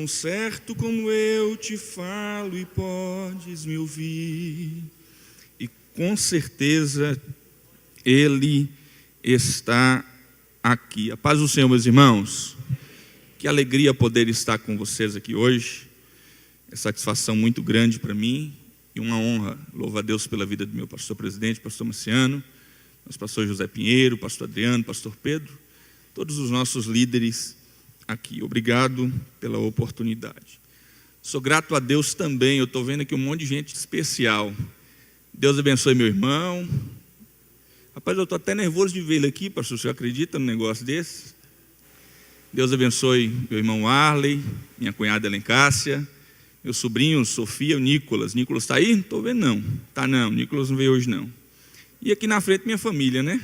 Tão certo como eu te falo e podes me ouvir. E com certeza Ele está aqui. A paz do Senhor, meus irmãos. Que alegria poder estar com vocês aqui hoje. É satisfação muito grande para mim e uma honra. Louvo a Deus pela vida do meu pastor presidente, pastor Marciano, nosso pastor José Pinheiro, pastor Adriano, pastor Pedro, todos os nossos líderes aqui. Obrigado pela oportunidade. Sou grato a Deus também. Eu estou vendo aqui um monte de gente especial. Deus abençoe meu irmão. Rapaz, eu estou até nervoso de ver ele aqui, pastor. Você acredita num negócio desse? Deus abençoe meu irmão Arley, minha cunhada Elencássia, meu sobrinho Sofia, o Nicolas. Nicolas está aí? Não estou vendo não. Tá não, Nicolas não veio hoje não. E aqui na frente minha família, né?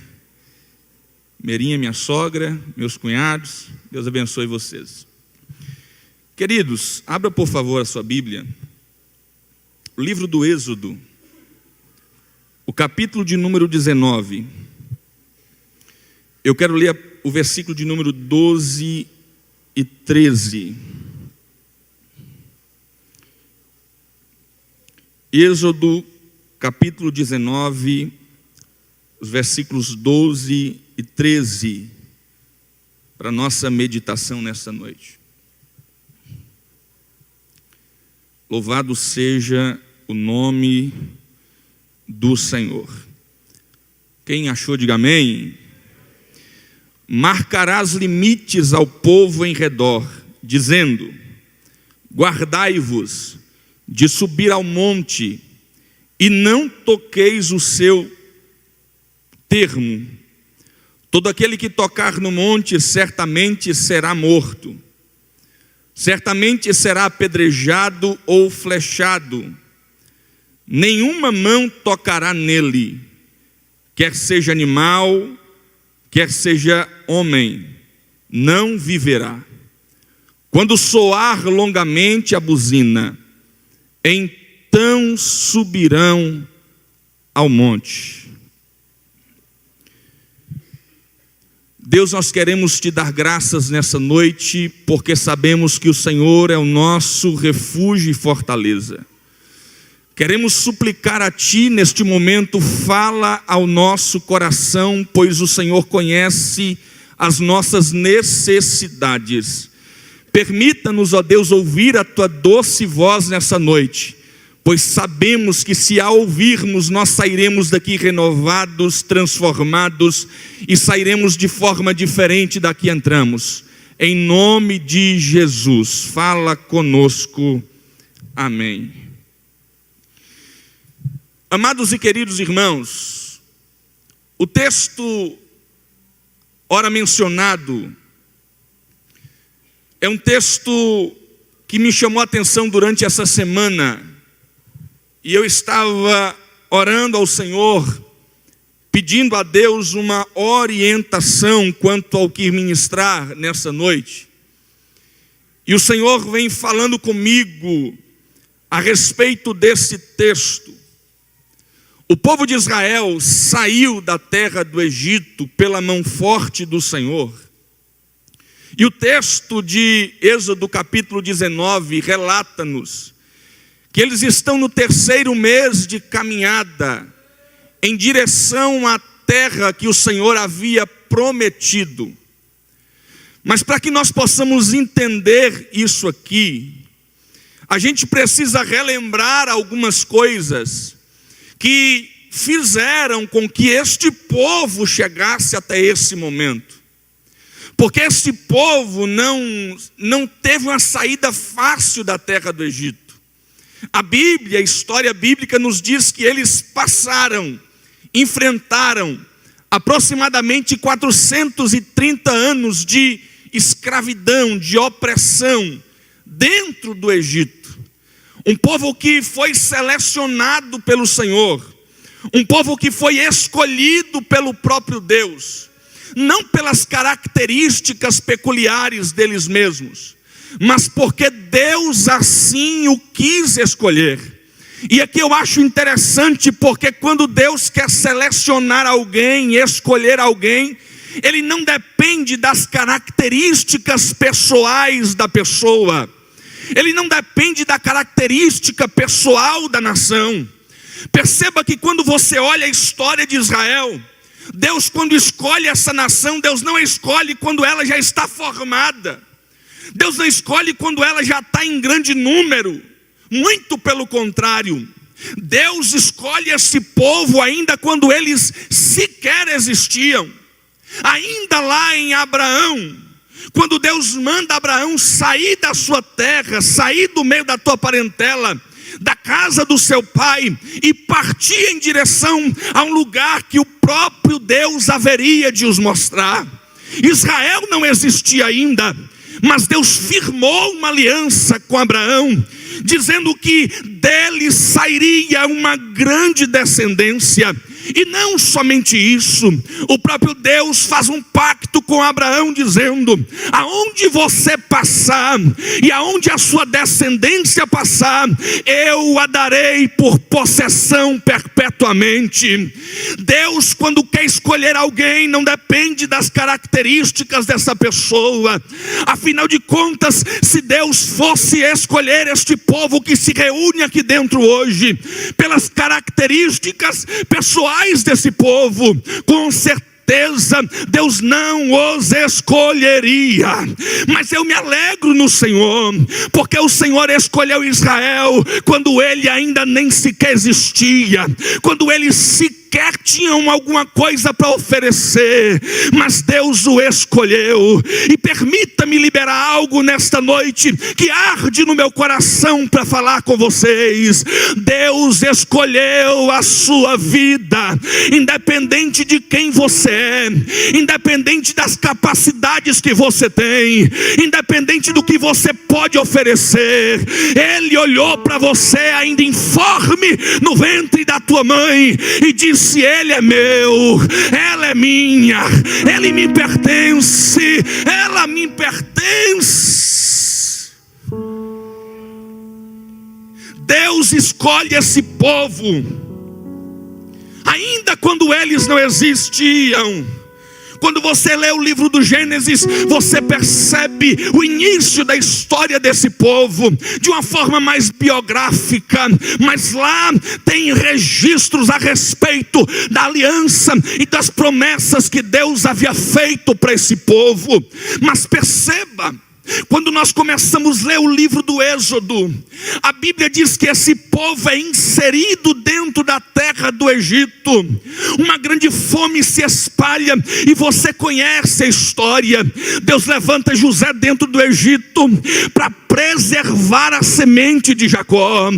Merinha, minha sogra, meus cunhados. Deus abençoe vocês. Queridos, abra por favor a sua Bíblia. O livro do Êxodo, o capítulo de número 19. Eu quero ler o versículo de número 12 e 13. Êxodo, capítulo 19, os versículos 12 e 13, para nossa meditação nessa noite. Louvado seja o nome do Senhor. Quem achou, diga amém. Marcarás limites ao povo em redor, dizendo: guardai-vos de subir ao monte, e não toqueis o seu termo. Todo aquele que tocar no monte certamente será morto, certamente será apedrejado ou flechado. Nenhuma mão tocará nele, quer seja animal, quer seja homem, não viverá. Quando soar longamente a buzina, então subirão ao monte. Deus, nós queremos te dar graças nessa noite, porque sabemos que o Senhor é o nosso refúgio e fortaleza. Queremos suplicar a Ti neste momento, fala ao nosso coração, pois o Senhor conhece as nossas necessidades. Permita-nos, ó Deus, ouvir a Tua doce voz nessa noite, pois sabemos que se a ouvirmos, nós sairemos daqui renovados, transformados, e sairemos de forma diferente da que entramos. Em nome de Jesus, fala conosco. Amém. Amados e queridos irmãos, o texto ora mencionado é um texto que me chamou a atenção durante essa semana, e eu estava orando ao Senhor, pedindo a Deus uma orientação quanto ao que ministrar nessa noite. E o Senhor vem falando comigo a respeito desse texto. O povo de Israel saiu da terra do Egito pela mão forte do Senhor. E o texto de Êxodo capítulo 19 relata-nos que eles estão no 3º mês de caminhada em direção à terra que o Senhor havia prometido. Mas para que nós possamos entender isso aqui, a gente precisa relembrar algumas coisas que fizeram com que este povo chegasse até esse momento. Porque este povo não teve uma saída fácil da terra do Egito. A Bíblia, a história bíblica nos diz que eles enfrentaram aproximadamente 430 anos de escravidão, de opressão dentro do Egito. Um povo que foi selecionado pelo Senhor, um povo que foi escolhido pelo próprio Deus, não pelas características peculiares deles mesmos, mas porque Deus assim o quis escolher. E aqui eu acho interessante, porque quando Deus quer selecionar alguém, escolher alguém, Ele não depende das características pessoais da pessoa, Ele não depende da característica pessoal da nação. Perceba que quando você olha a história de Israel, Deus, quando escolhe essa nação, Deus não a escolhe quando ela já está formada. Deus não escolhe quando ela já está em grande número. Muito pelo contrário. Deus escolhe esse povo ainda quando eles sequer existiam. Ainda lá em Abraão, quando Deus manda Abraão sair da sua terra, sair do meio da tua parentela, da casa do seu pai, e partir em direção a um lugar que o próprio Deus haveria de os mostrar. Israel não existia ainda, mas Deus firmou uma aliança com Abraão, dizendo que dele sairia uma grande descendência. E não somente isso, o próprio Deus faz um pacto com Abraão, dizendo: aonde você passar e aonde a sua descendência passar, eu a darei por possessão perpetuamente. Deus, quando quer escolher alguém, não depende das características dessa pessoa. Afinal de contas, se Deus fosse escolher este povo que se reúne aqui dentro hoje, pelas características pessoais desse povo, com certeza Deus não os escolheria. Mas eu me alegro no Senhor, porque o Senhor escolheu Israel quando ele ainda nem sequer existia, quando eles sequer tinham alguma coisa para oferecer, mas Deus o escolheu. E permita-me liberar algo nesta noite que arde no meu coração para falar com vocês. Deus escolheu a sua vida, independente de quem você é, independente das capacidades que você tem, independente do que você pode oferecer. Ele olhou para você ainda informe no ventre da tua mãe e disse: ele é meu, ela é minha, ele me pertence, ela me pertence. Deus escolhe esse povo ainda quando eles não existiam. Quando você lê o livro do Gênesis, você percebe o início da história desse povo de uma forma mais biográfica, mas lá tem registros a respeito da aliança e das promessas que Deus havia feito para esse povo. Mas perceba, quando nós começamos a ler o livro do Êxodo, a Bíblia diz que esse povo é inserido dentro da terra do Egito. Uma grande fome se espalha e você conhece a história. Deus levanta José dentro do Egito para preservar a semente de Jacó,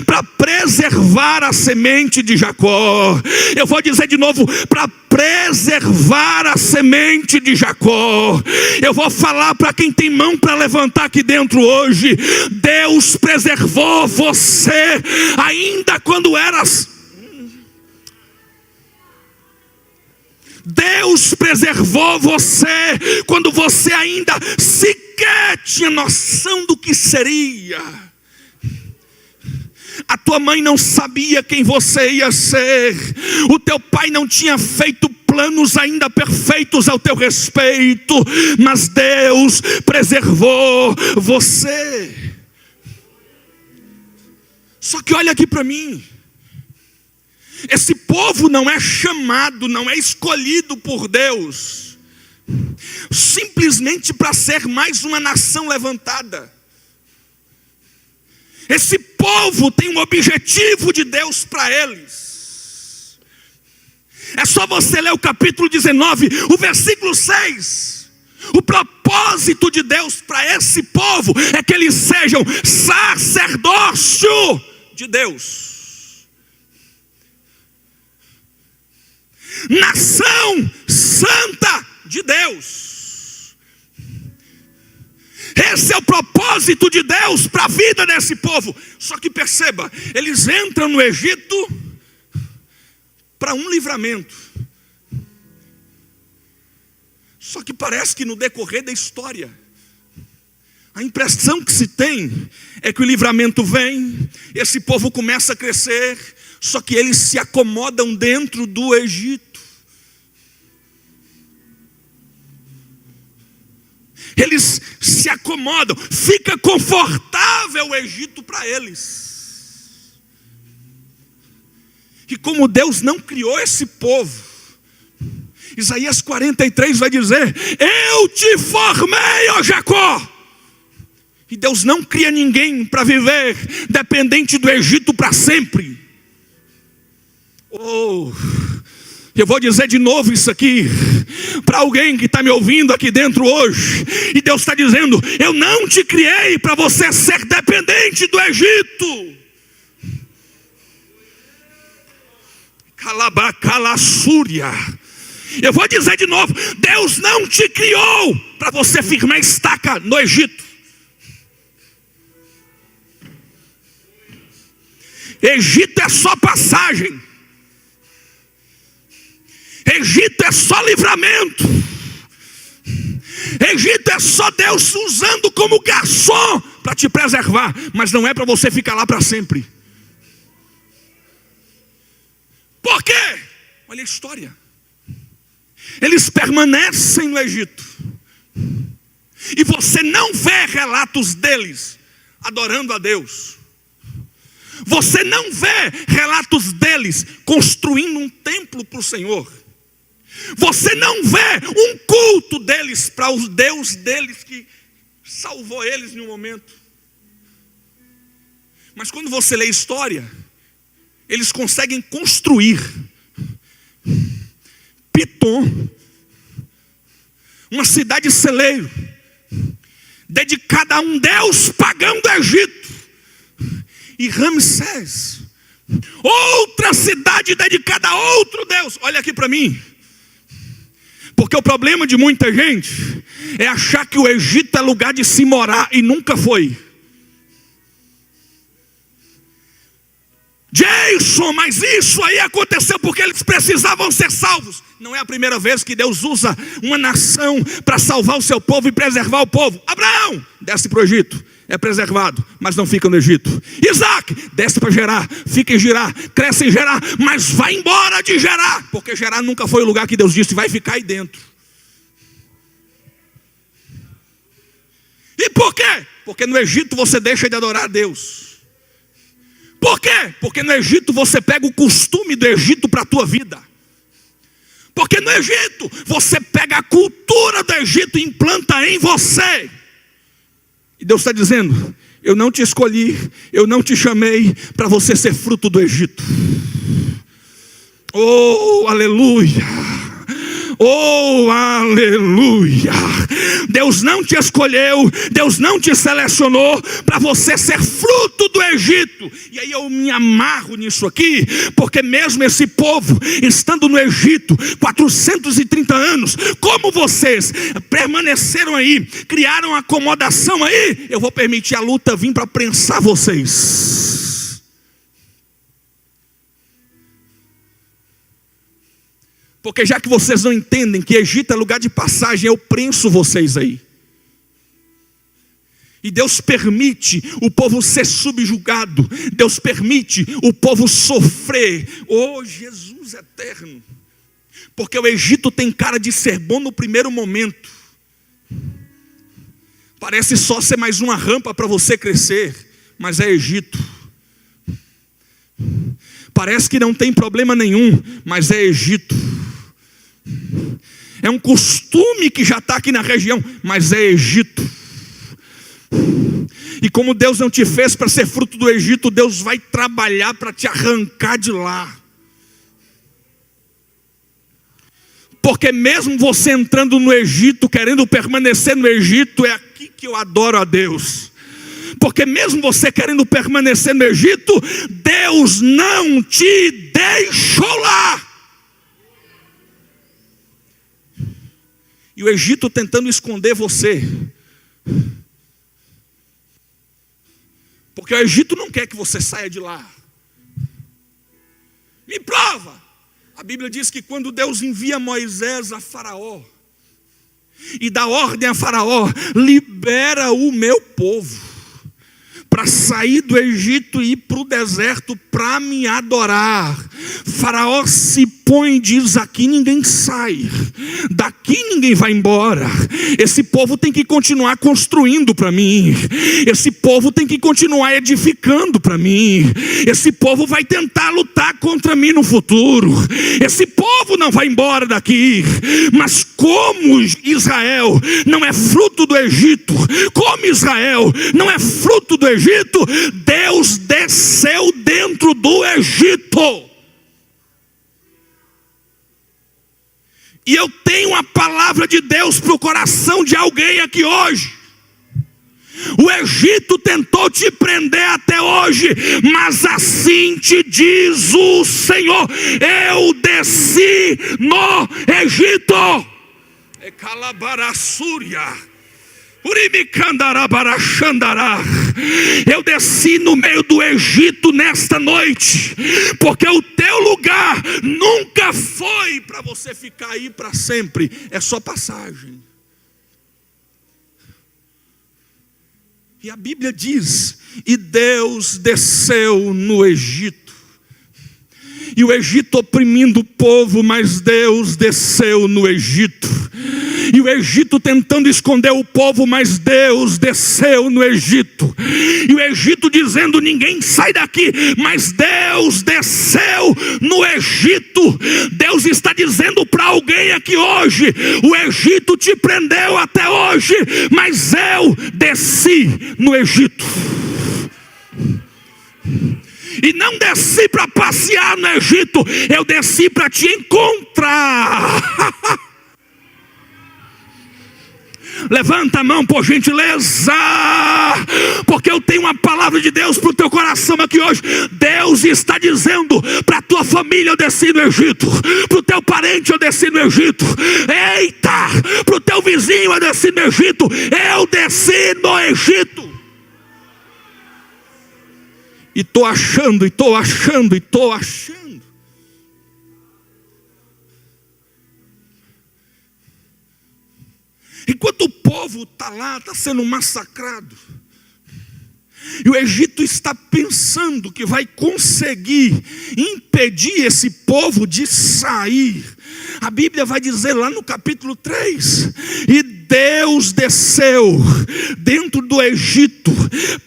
para preservar a semente de Jacó. Eu vou dizer de novo: para preservar a semente de Jacó. Eu vou falar para quem tem mão para levantar aqui dentro hoje: Deus preservou você ainda quando eras. Deus preservou você quando você ainda sequer tinha noção do que seria. A tua mãe não sabia quem você ia ser. O teu pai não tinha feito planos ainda perfeitos ao teu respeito. Mas Deus preservou você. Só que olha aqui para mim. Esse povo não é chamado, não é escolhido por Deus simplesmente para ser mais uma nação levantada. Esse povo tem um objetivo de Deus para eles. É só você ler o capítulo 19, o versículo 6. O propósito de Deus para esse povo é que eles sejam sacerdócio de Deus. Nação santa de Deus. Esse é o propósito de Deus para a vida desse povo. Só que perceba, eles entram no Egito para um livramento. Só que parece que no decorrer da história, a impressão que se tem é que o livramento vem, esse povo começa a crescer, só que eles se acomodam dentro do Egito. Eles se acomodam, fica confortável o Egito para eles. E como Deus não criou esse povo, Isaías 43 vai dizer: eu te formei, ó Jacó. E Deus não cria ninguém para viver dependente do Egito para sempre. Eu vou dizer de novo isso aqui para alguém que está me ouvindo aqui dentro hoje. E Deus está dizendo: eu não te criei para você ser dependente do Egito. Calabacalassúria. Eu vou dizer de novo: Deus não te criou para você firmar estaca no Egito. Egito é só passagem. Egito é só livramento. Egito é só Deus usando como garçom para te preservar, mas não é para você ficar lá para sempre. Por quê? Olha a história. Eles permanecem no Egito, e você não vê relatos deles adorando a Deus. Você não vê relatos deles construindo um templo para o Senhor. Você não vê um culto deles para o Deus deles que salvou eles em um momento. Mas quando você lê a história, eles conseguem construir Pitom, uma cidade celeiro, dedicada a um deus pagão do Egito. E Ramsés, outra cidade dedicada a outro deus. Olha aqui para mim. Porque o problema de muita gente é achar que o Egito é lugar de se morar, e nunca foi. Jason, mas isso aí aconteceu porque eles precisavam ser salvos. Não é a primeira vez que Deus usa uma nação para salvar o seu povo e preservar o povo. Abraão desce para o Egito, é preservado, mas não fica no Egito. Isaac desce para Gerar, fica em Gerar, cresce em Gerar, mas vai embora de Gerar, porque Gerar nunca foi o lugar que Deus disse: vai ficar aí dentro. E por quê? Porque no Egito você deixa de adorar a Deus. Por quê? Porque no Egito você pega o costume do Egito para a tua vida. Porque no Egito você pega a cultura do Egito e implanta em você. E Deus está dizendo: eu não te escolhi, eu não te chamei para você ser fruto do Egito. Oh, aleluia! Oh, aleluia! Deus não te escolheu, Deus não te selecionou para você ser fruto do Egito. E aí eu me amarro nisso aqui, porque mesmo esse povo estando no Egito 430 anos, como vocês permaneceram aí, criaram acomodação aí, eu vou permitir a luta vir para prensar vocês. Porque já que vocês não entendem que Egito é lugar de passagem, eu prenso vocês aí. E Deus permite o povo ser subjugado. Deus permite o povo sofrer. Oh, Jesus eterno. Porque o Egito tem cara de ser bom no primeiro momento. Parece só ser mais uma rampa para você crescer, mas é Egito. Parece que não tem problema nenhum, mas é Egito. É um costume que já está aqui na região, mas é Egito. E como Deus não te fez para ser fruto do Egito, Deus vai trabalhar para te arrancar de lá. Porque mesmo você entrando no Egito, querendo permanecer no Egito, é aqui que eu adoro a Deus. Porque mesmo você querendo permanecer no Egito, Deus não te deixou lá. E o Egito tentando esconder você. Porque o Egito não quer que você saia de lá. Me prova. A Bíblia diz que quando Deus envia Moisés a Faraó e dá ordem a Faraó: libera o meu povo. para sair do Egito e ir para o deserto para me adorar. Faraó se põe e diz: aqui ninguém sai, daqui ninguém vai embora. Esse povo tem que continuar construindo para mim, esse povo tem que continuar edificando para mim, esse povo vai tentar lutar contra mim no futuro, esse povo não vai embora daqui. Mas como Israel não é fruto do Egito, como Israel não é fruto do Egito, Deus desceu dentro do Egito. E eu tenho a palavra de Deus para o coração de alguém aqui hoje. O Egito tentou te prender até hoje, mas assim te diz o Senhor: eu desci no Egito. Eu desci no meio do Egito nesta noite, porque o teu lugar nunca foi para você ficar aí para sempre, é só passagem. E a Bíblia diz: e Deus desceu no Egito. E o Egito oprimindo o povo, mas Deus desceu no Egito. E o Egito tentando esconder o povo, mas Deus desceu no Egito. E o Egito dizendo: ninguém sai daqui, mas Deus desceu no Egito. Deus está dizendo para alguém aqui hoje: o Egito te prendeu até hoje, mas eu desci no Egito. E não desci para passear no Egito, eu desci para te encontrar. Levanta a mão, por gentileza, porque eu tenho uma palavra de Deus para o teu coração aqui hoje. Deus está dizendo para a tua família: eu desci no Egito. Para o teu parente: eu desci no Egito. Eita, para o teu vizinho: eu desci no Egito. Eu desci no Egito. E estou achando, e estou achando, e estou achando. Enquanto o povo está lá, está sendo massacrado, e o Egito está pensando que vai conseguir impedir esse povo de sair, a Bíblia vai dizer lá no capítulo 3: e Deus desceu dentro do Egito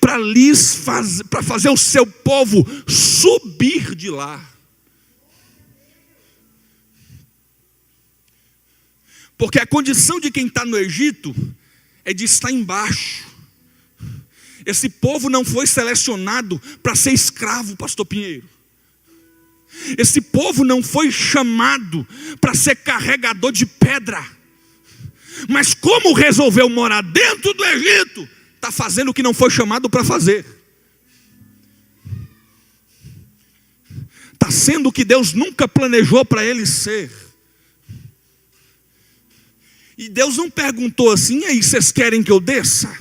para fazer o seu povo subir de lá. Porque a condição de quem está no Egito é de estar embaixo. Esse povo não foi selecionado para ser escravo, pastor Pinheiro. Esse povo não foi chamado para ser carregador de pedra. Mas como resolveu morar dentro do Egito, está fazendo o que não foi chamado para fazer. Está sendo o que Deus nunca planejou para ele ser. E Deus não perguntou assim: e aí, vocês querem que eu desça?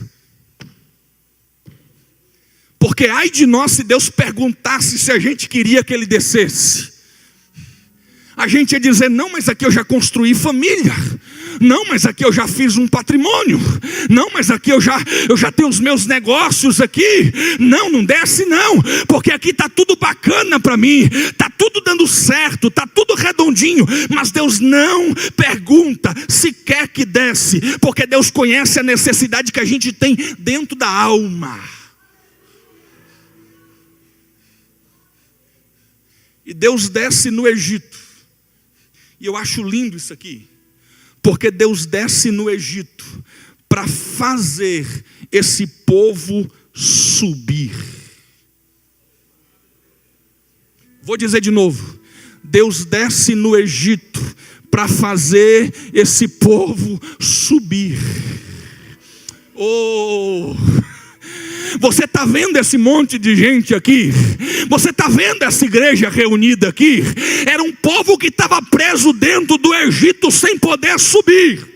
Porque ai de nós se Deus perguntasse se a gente queria que ele descesse. A gente ia dizer: não, mas aqui eu já construí família. Não, mas aqui eu já fiz um patrimônio. Não, mas aqui eu já tenho os meus negócios aqui. Não, não desce não, porque aqui está tudo bacana para mim, está tudo dando certo, está tudo redondinho. Mas Deus não pergunta se quer que desce, porque Deus conhece a necessidade que a gente tem dentro da alma. E Deus desce no Egito. E eu acho lindo isso aqui, porque Deus desce no Egito para fazer esse povo subir. Vou dizer de novo: Deus desce no Egito para fazer esse povo subir. Oh! Você está vendo esse monte de gente aqui? Você está vendo essa igreja reunida aqui? Era um povo que estava preso dentro do Egito sem poder subir.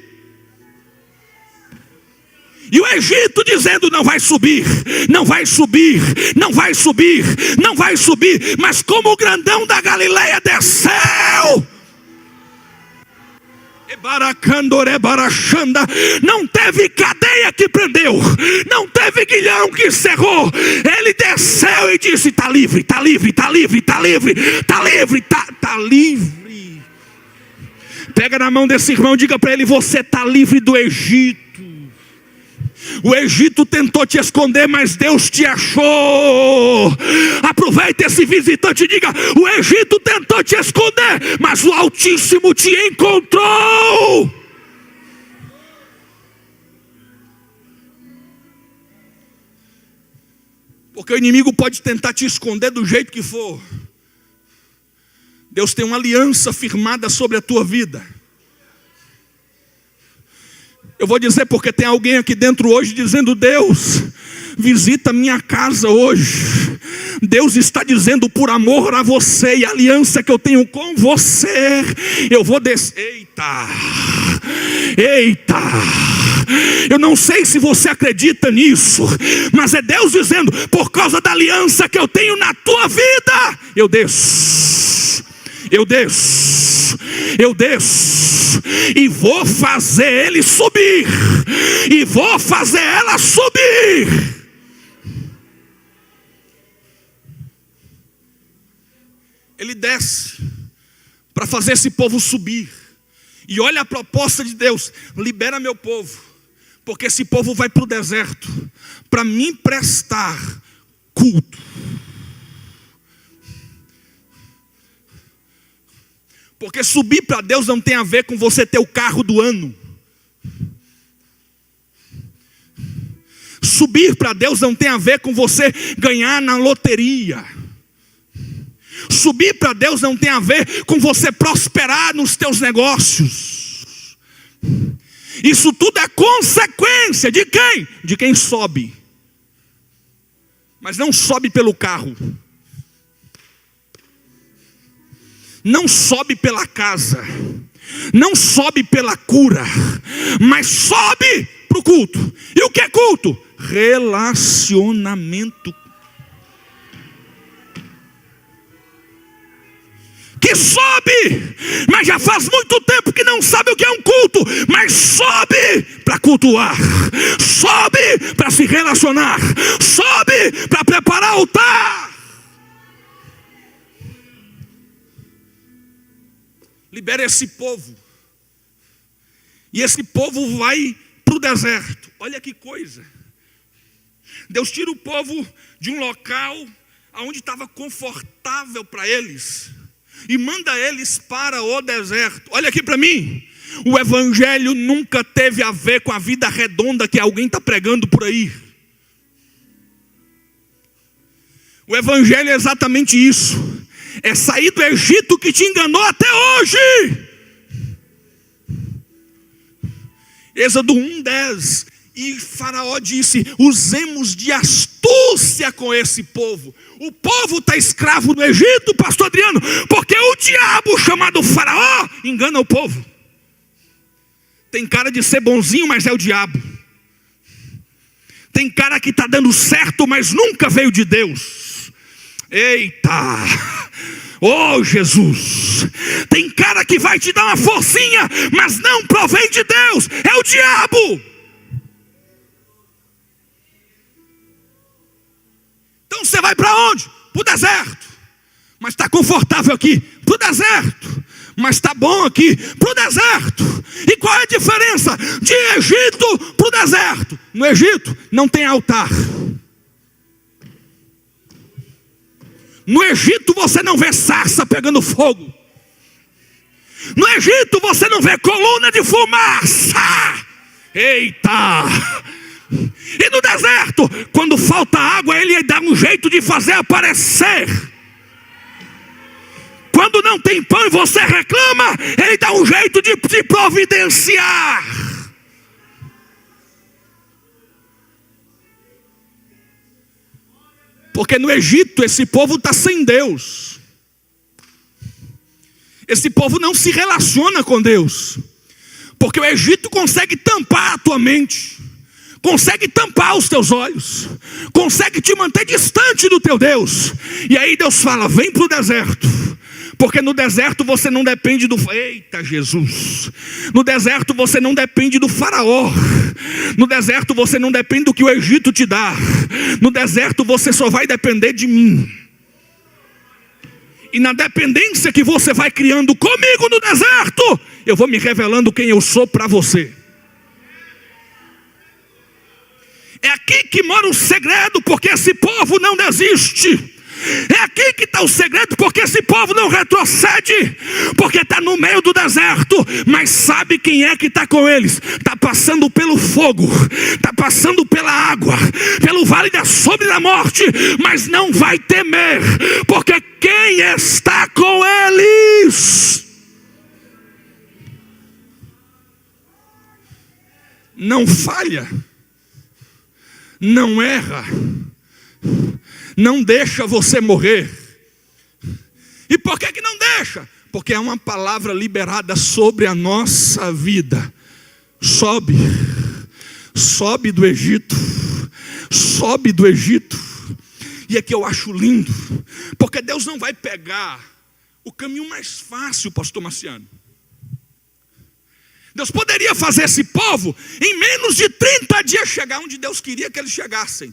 E o Egito dizendo: não vai subir, não vai subir, não vai subir, não vai subir. Mas como o grandão da Galileia desceu, Não teve cadeia que prendeu, não teve guilhão que cerrou. Ele desceu e disse: está livre, está livre, está livre, está livre, está livre, está livre. Pega na mão desse irmão e diga para ele: você está livre do Egito. O Egito tentou te esconder, mas Deus te achou. Aproveita esse visitante e diga: o Egito tentou te esconder, mas o Altíssimo te encontrou. Porque o inimigo pode tentar te esconder do jeito que for. Deus tem uma aliança firmada sobre a tua vida. Eu vou dizer porque tem alguém aqui dentro hoje dizendo: Deus, visita minha casa hoje. Deus está dizendo: por amor a você e a aliança que eu tenho com você, eu vou descer. Eita, eu não sei se você acredita nisso, mas é Deus dizendo: por causa da aliança que eu tenho na tua vida, eu desço, e vou fazer ele subir, e vou fazer ela subir. Ele desce para fazer esse povo subir. E olha a proposta de Deus: libera meu povo, porque esse povo vai para o deserto para me prestar culto. Porque subir para Deus não tem a ver com você ter o carro do ano. Subir para Deus não tem a ver com você ganhar na loteria. Subir para Deus não tem a ver com você prosperar nos teus negócios. Isso tudo é consequência de quem? De quem sobe. Mas não sobe pelo carro. Não sobe pela casa, não sobe pela cura, mas sobe para o culto. E o que é culto? Relacionamento. Que sobe, mas já faz muito tempo que não sabe o que é um culto, mas sobe para cultuar, sobe para se relacionar, sobe para preparar o altar. Libera esse povo. E esse povo vai para o deserto. Olha que coisa. Deus tira o povo de um local onde estava confortável para eles e manda eles para o deserto. Olha aqui para mim. O evangelho nunca teve a ver com a vida redonda que alguém está pregando por aí. O evangelho é exatamente isso. É sair do Egito que te enganou até hoje. Êxodo 1:10. E Faraó disse: usemos de astúcia com esse povo. O povo está escravo no Egito, pastor Adriano, porque o diabo chamado Faraó engana o povo. Tem cara de ser bonzinho, mas é o diabo. Tem cara que está dando certo, mas nunca veio de Deus. Eita, oh Jesus, tem cara que vai te dar uma forcinha, mas não provém de Deus, é o diabo. Então você vai para onde? Para o deserto. Mas está confortável aqui, para o deserto. Mas está bom aqui, para o deserto. E qual é a diferença de Egito para o deserto? No Egito não tem altar. No Egito você não vê sarça pegando fogo. No Egito você não vê coluna de fumaça. Eita! E no deserto, quando falta água, ele dá um jeito de fazer aparecer. Quando não tem pão e você reclama, ele dá um jeito de providenciar. Porque no Egito esse povo está sem Deus. Esse povo não se relaciona com Deus. Porque o Egito consegue tampar a tua mente, consegue tampar os teus olhos, consegue te manter distante do teu Deus. E aí Deus fala: vem para o deserto, Porque no deserto você não depende do... Eita Jesus! No deserto você não depende do faraó. No deserto você não depende do que o Egito te dá. No deserto você só vai depender de mim. E na dependência que você vai criando comigo no deserto, eu vou me revelando quem eu sou para você. É aqui que mora o segredo, porque esse povo não desiste. É aqui que está o segredo, porque esse povo não retrocede, porque está no meio do deserto, mas sabe quem é que está com eles. Está passando pelo fogo, está passando pela água, pelo vale da sombra e da morte, mas não vai temer, porque quem está com eles não falha, não erra, não deixa você morrer. E por que não deixa? Porque é uma palavra liberada sobre a nossa vida. Sobe do Egito, sobe do Egito. E é que eu acho lindo, porque Deus não vai pegar o caminho mais fácil, pastor Marciano. Deus poderia fazer esse povo em menos de 30 dias chegar onde Deus queria que eles chegassem.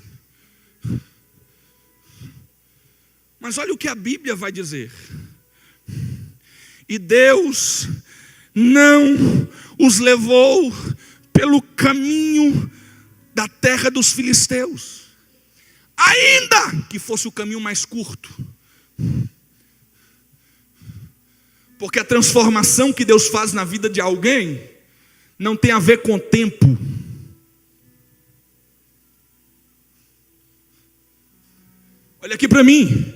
Mas olha o que a Bíblia vai dizer. E Deus não os levou pelo caminho da terra dos filisteus, ainda que fosse o caminho mais curto. Porque a transformação que Deus faz na vida de alguém não tem a ver com o tempo. Olha aqui para mim.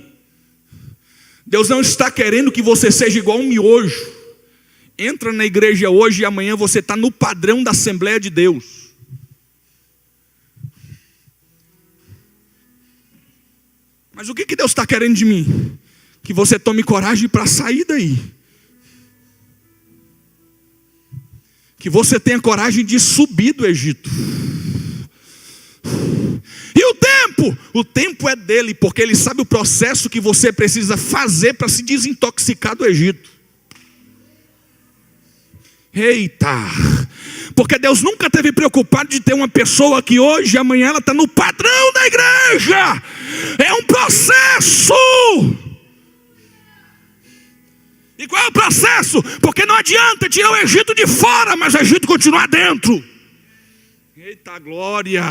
Deus não está querendo que você seja igual um miojo. Entra na igreja hoje e amanhã você está no padrão da Assembleia de Deus. Mas o que Deus está querendo de mim? Que você tome coragem para sair daí. Que você tenha coragem de subir do Egito. E o tempo é dele, porque ele sabe o processo que você precisa fazer para se desintoxicar do Egito. Eita! Porque Deus nunca esteve preocupado de ter uma pessoa que hoje, amanhã ela está no padrão da igreja. É um processo. E qual é o processo? Porque não adianta tirar o Egito de fora, mas o Egito continuar dentro. Eita glória!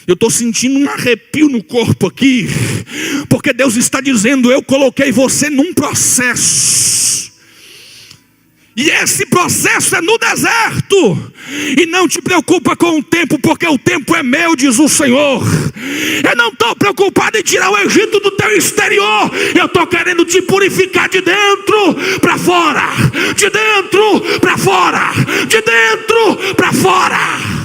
Eu estou sentindo um arrepio no corpo aqui, porque Deus está dizendo: eu coloquei você num processo, e esse processo é no deserto, e não te preocupa com o tempo, porque o tempo é meu, diz o Senhor. Eu não estou preocupado em tirar o Egito do teu exterior, eu estou querendo te purificar de dentro para fora, de dentro para fora, de dentro para fora.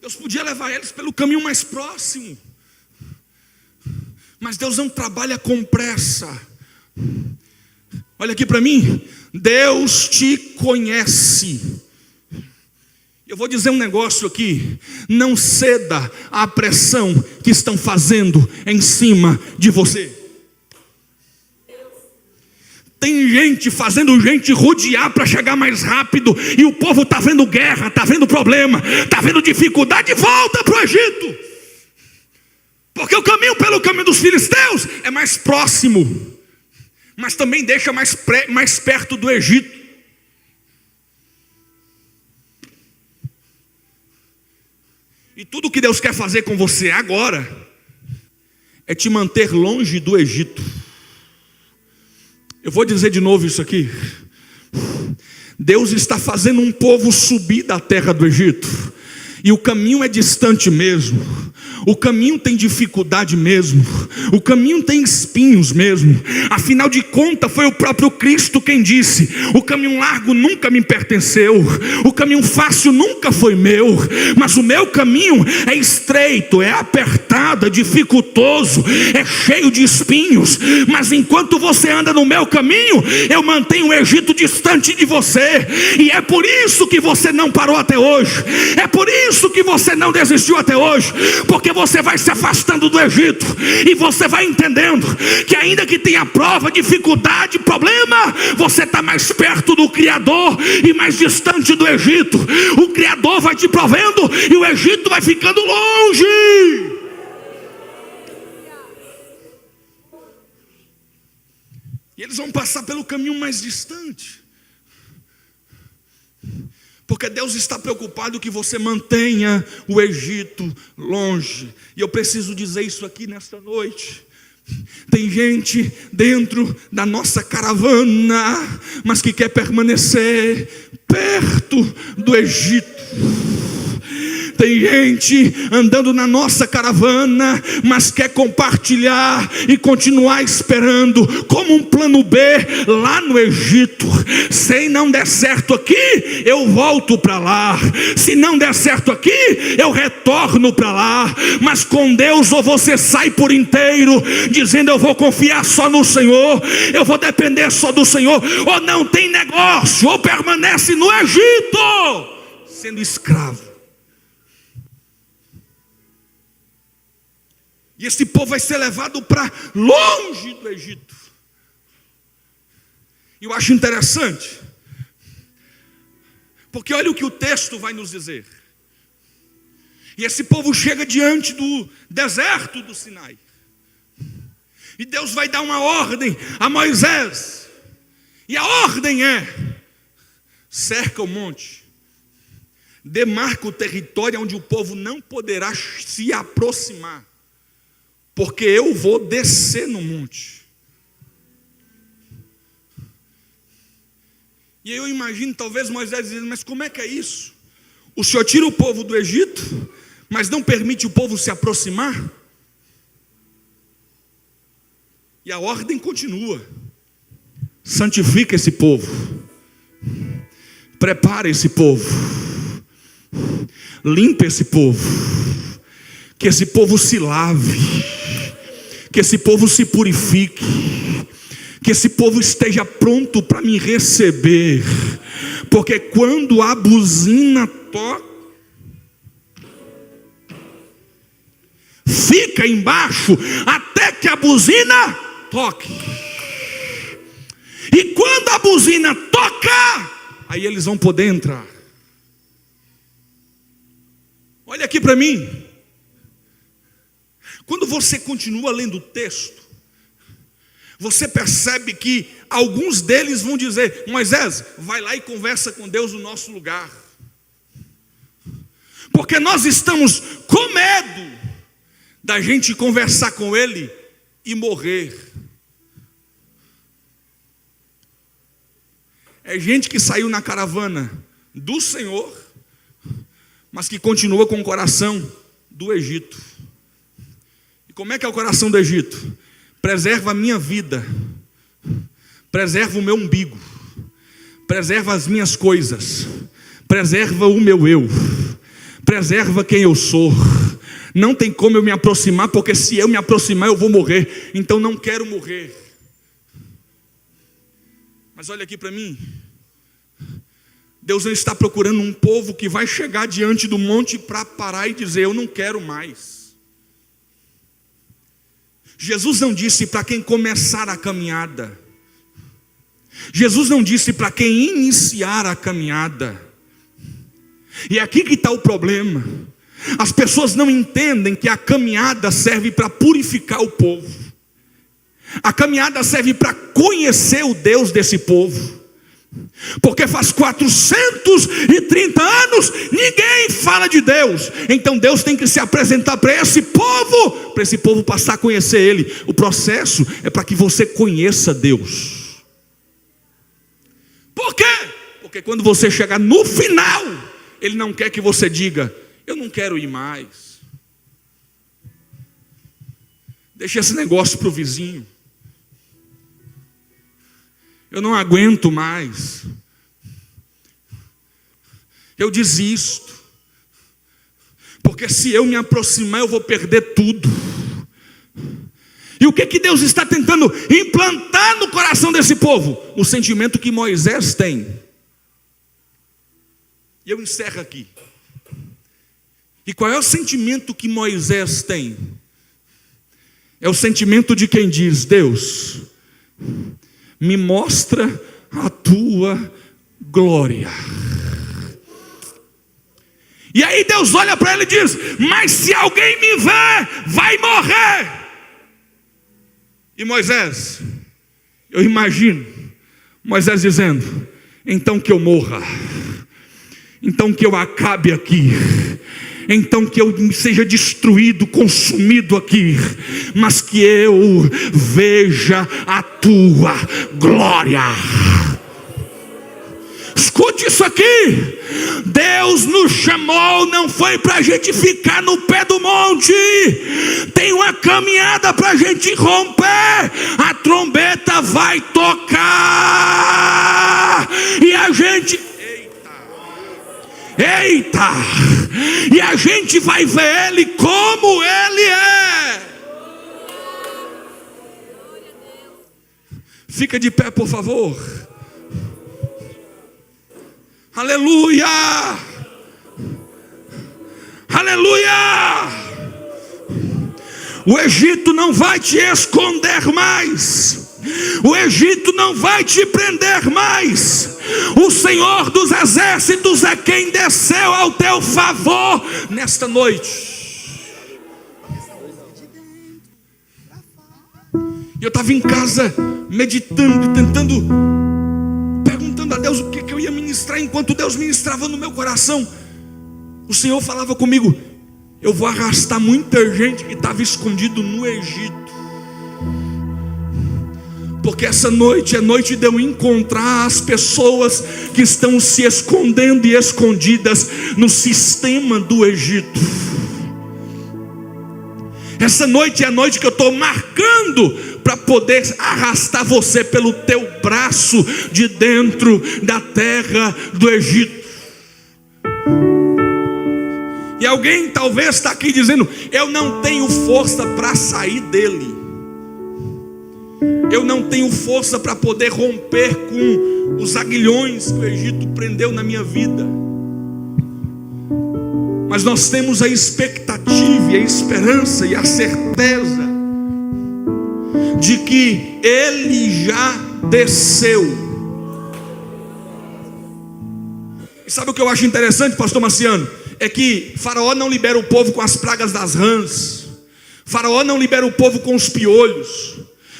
Deus podia levar eles pelo caminho mais próximo, mas Deus não trabalha com pressa. Olha aqui para mim, Deus te conhece. Eu vou dizer um negócio aqui: não ceda à pressão que estão fazendo em cima de você. Tem gente fazendo gente rodear para chegar mais rápido, e o povo está vendo guerra, está vendo problema, está vendo dificuldade, e volta para o Egito. Porque o caminho pelo caminho dos filisteus é mais próximo, mas também deixa mais perto do Egito. E tudo que Deus quer fazer com você agora é te manter longe do Egito. Eu vou dizer de novo isso aqui. Deus está fazendo um povo subir da terra do Egito, e o caminho é distante mesmo, o caminho tem dificuldade mesmo, o caminho tem espinhos mesmo. Afinal de contas, foi o próprio Cristo quem disse: o caminho largo nunca me pertenceu, o caminho fácil nunca foi meu, mas o meu caminho é estreito, é apertado, é dificultoso, é cheio de espinhos. Mas enquanto você anda no meu caminho, eu mantenho o Egito distante de você. E é por isso que você não parou até hoje, é por isso que você não desistiu até hoje, porque porque você vai se afastando do Egito, e você vai entendendo que ainda que tenha prova, dificuldade, problema, você está mais perto do Criador e mais distante do Egito. O Criador vai te provendo e o Egito vai ficando longe. E eles vão passar pelo caminho mais distante, porque Deus está preocupado que você mantenha o Egito longe. E eu preciso dizer isso aqui nesta noite. Tem gente dentro da nossa caravana, mas que quer permanecer perto do Egito. Tem gente andando na nossa caravana, mas quer compartilhar e continuar esperando como um plano B lá no Egito. Se não der certo aqui, eu volto para lá. Se não der certo aqui, eu retorno para lá. Mas com Deus, ou você sai por inteiro dizendo: eu vou confiar só no Senhor, eu vou depender só do Senhor, ou não tem negócio, ou permanece no Egito sendo escravo. E esse povo vai ser levado para longe do Egito. E eu acho interessante, porque olha o que o texto vai nos dizer. E esse povo chega diante do deserto do Sinai. E Deus vai dar uma ordem a Moisés. E a ordem é: cerca o monte, demarca o território onde o povo não poderá se aproximar, porque eu vou descer no monte. E eu imagino talvez Moisés dizendo: mas como é que é isso? O Senhor tira o povo do Egito, mas não permite o povo se aproximar? E a ordem continua: santifica esse povo, prepara esse povo, limpa esse povo, que esse povo se lave, que esse povo se purifique, que esse povo esteja pronto para me receber, porque quando a buzina toca, fica embaixo até que a buzina toque. E quando a buzina toca, aí eles vão poder entrar. Olha aqui para mim. Quando você continua lendo o texto, você percebe que alguns deles vão dizer: Moisés, vai lá e conversa com Deus no nosso lugar, porque nós estamos com medo da gente conversar com Ele e morrer. É gente que saiu na caravana do Senhor, mas que continua com o coração do Egito. E como é que é o coração do Egito? Preserva a minha vida, preserva o meu umbigo, preserva as minhas coisas, preserva o meu eu, preserva quem eu sou. Não tem como eu me aproximar, porque se eu me aproximar eu vou morrer, então não quero morrer. Mas olha aqui para mim, Deus não está procurando um povo que vai chegar diante do monte para parar e dizer: eu não quero mais. Jesus não disse para quem começar a caminhada. Jesus não disse para quem iniciar a caminhada. E é aqui que está o problema. As pessoas não entendem que a caminhada serve para purificar o povo. A caminhada serve para conhecer o Deus desse povo. Porque faz 430 anos ninguém fala de Deus. Então Deus tem que se apresentar para esse povo passar a conhecer Ele. O processo é para que você conheça Deus. Por quê? Porque quando você chegar no final, Ele não quer que você diga: eu não quero ir mais, deixa esse negócio para o vizinho, eu não aguento mais, eu desisto, porque se eu me aproximar eu vou perder tudo. E o que Deus está tentando implantar no coração desse povo? O sentimento que Moisés tem. E eu encerro aqui. E qual é o sentimento que Moisés tem? É o sentimento de quem diz: Deus, me mostra a tua glória. E aí Deus olha para ele e diz: mas se alguém me ver, vai morrer. E Moisés, eu imagino Moisés dizendo: então que eu morra, então que eu acabe aqui, então que eu seja destruído, consumido aqui, mas que eu veja a tua glória. Escute isso aqui: Deus nos chamou, não foi para a gente ficar no pé do monte, tem uma caminhada para a gente romper, a trombeta vai tocar, e a gente, eita, e a gente vai ver Ele como Ele é. Fica de pé, por favor. Aleluia! Aleluia! O Egito não vai te esconder mais, o Egito não vai te prender mais. O Senhor dos exércitos é quem desceu ao teu favor nesta noite. Eu estava em casa meditando, perguntando a Deus o que eu ia ministrar. Enquanto Deus ministrava no meu coração, o Senhor falava comigo: eu vou arrastar muita gente que estava escondido no Egito, porque essa noite é noite de eu encontrar as pessoas que estão se escondendo e escondidas no sistema do Egito. Essa noite é a noite que eu estou marcando para poder arrastar você pelo teu braço de dentro da terra do Egito. E alguém talvez está aqui dizendo: eu não tenho força para sair dele, eu não tenho força para poder romper com os aguilhões que o Egito prendeu na minha vida. Mas nós temos a expectativa, e a esperança e a certeza de que Ele já desceu. E sabe o que eu acho interessante, pastor Marciano? É que Faraó não libera o povo com as pragas das rãs, Faraó não libera o povo com os piolhos,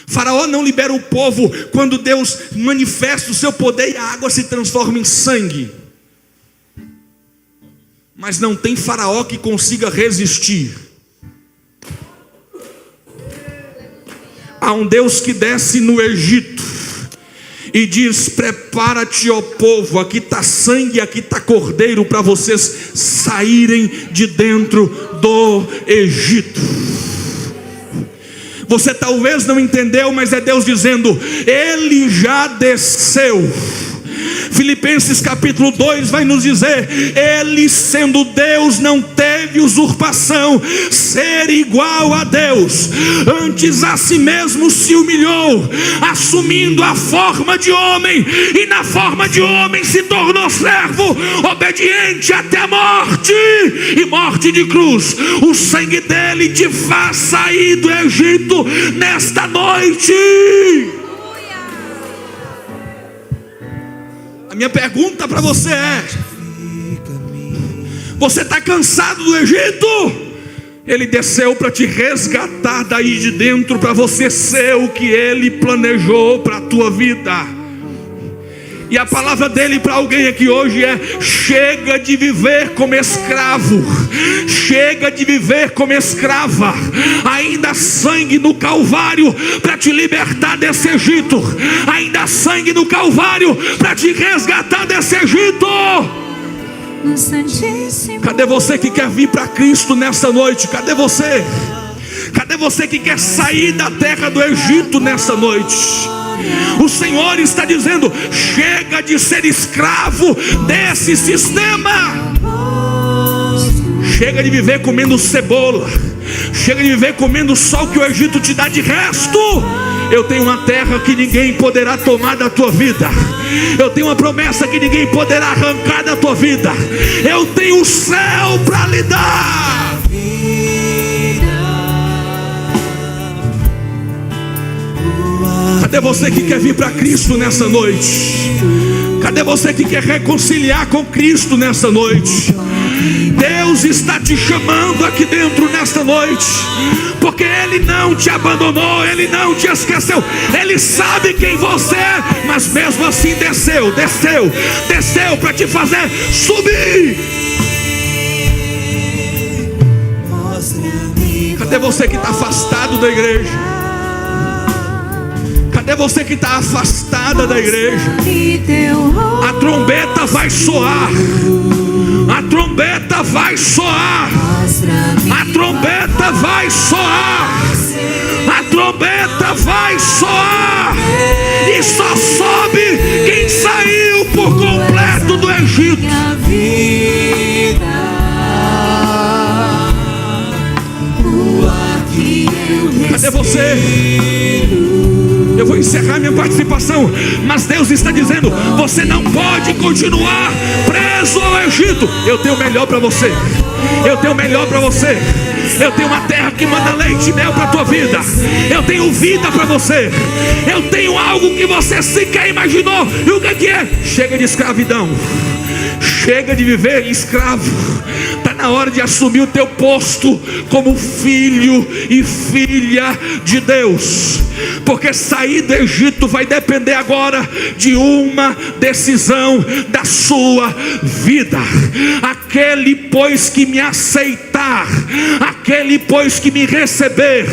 Faraó não libera o povo quando Deus manifesta o seu poder e a água se transforma em sangue. Mas não tem Faraó que consiga resistir a um Deus que desce no Egito e diz: prepara-te, ó povo, aqui está sangue, aqui está cordeiro, para vocês saírem de dentro do Egito. Você talvez não entendeu, mas é Deus dizendo: Ele já desceu. Filipenses capítulo 2 vai nos dizer: Ele, sendo Deus, não teve usurpação, ser igual a Deus, antes a si mesmo se humilhou, assumindo a forma de homem, e na forma de homem se tornou servo, obediente até a morte, e morte de cruz. O sangue dele te faz sair do Egito nesta noite. A minha pergunta para você é: você está cansado do Egito? Ele desceu para te resgatar daí de dentro, para você ser o que Ele planejou para a tua vida. E a palavra dele para alguém aqui hoje é: chega de viver como escravo, chega de viver como escrava. Ainda há sangue no Calvário para te libertar desse Egito, ainda há sangue no Calvário para te resgatar desse Egito. Cadê você que quer vir para Cristo nessa noite? Cadê você? Cadê você que quer sair da terra do Egito nessa noite? O Senhor está dizendo: chega de ser escravo desse sistema. Chega de viver comendo cebola, chega de viver comendo só o que o Egito te dá de resto. Eu tenho uma terra que ninguém poderá tomar da tua vida, eu tenho uma promessa que ninguém poderá arrancar da tua vida, eu tenho o céu para lidar. Cadê você que quer vir para Cristo nessa noite? Cadê você que quer reconciliar com Cristo nessa noite? Deus está te chamando aqui dentro nesta noite, porque Ele não te abandonou, Ele não te esqueceu. Ele sabe quem você é, mas mesmo assim desceu para te fazer subir. Cadê você que está afastado da igreja? Cadê você que está afastada da igreja? A trombeta vai soar. A trombeta vai soar. A trombeta vai soar. A trombeta vai soar. E só sobe quem saiu por completo do Egito. Cadê você? Eu vou encerrar minha participação, mas Deus está dizendo: você não pode continuar preso ao Egito. Eu tenho o melhor para você. Eu tenho o melhor para você. Eu tenho uma terra que manda leite e mel para a tua vida. Eu tenho vida para você. Eu tenho algo que você sequer imaginou. E o que é? Chega de escravidão. Chega de viver escravo. Está na hora de assumir o teu posto como filho e filha de Deus. Porque sair do Egito vai depender agora de uma decisão da sua vida. Aquele, pois, que me aceitar, aquele, pois, que me receber,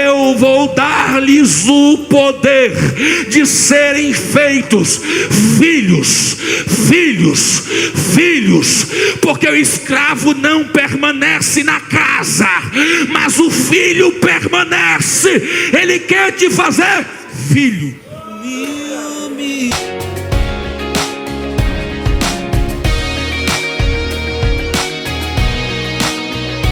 eu vou dar-lhes o poder de serem feitos filhos, filhos, filhos. Porque o escravo não permanece na casa, mas o filho permanece. Ele quer te fazer filho.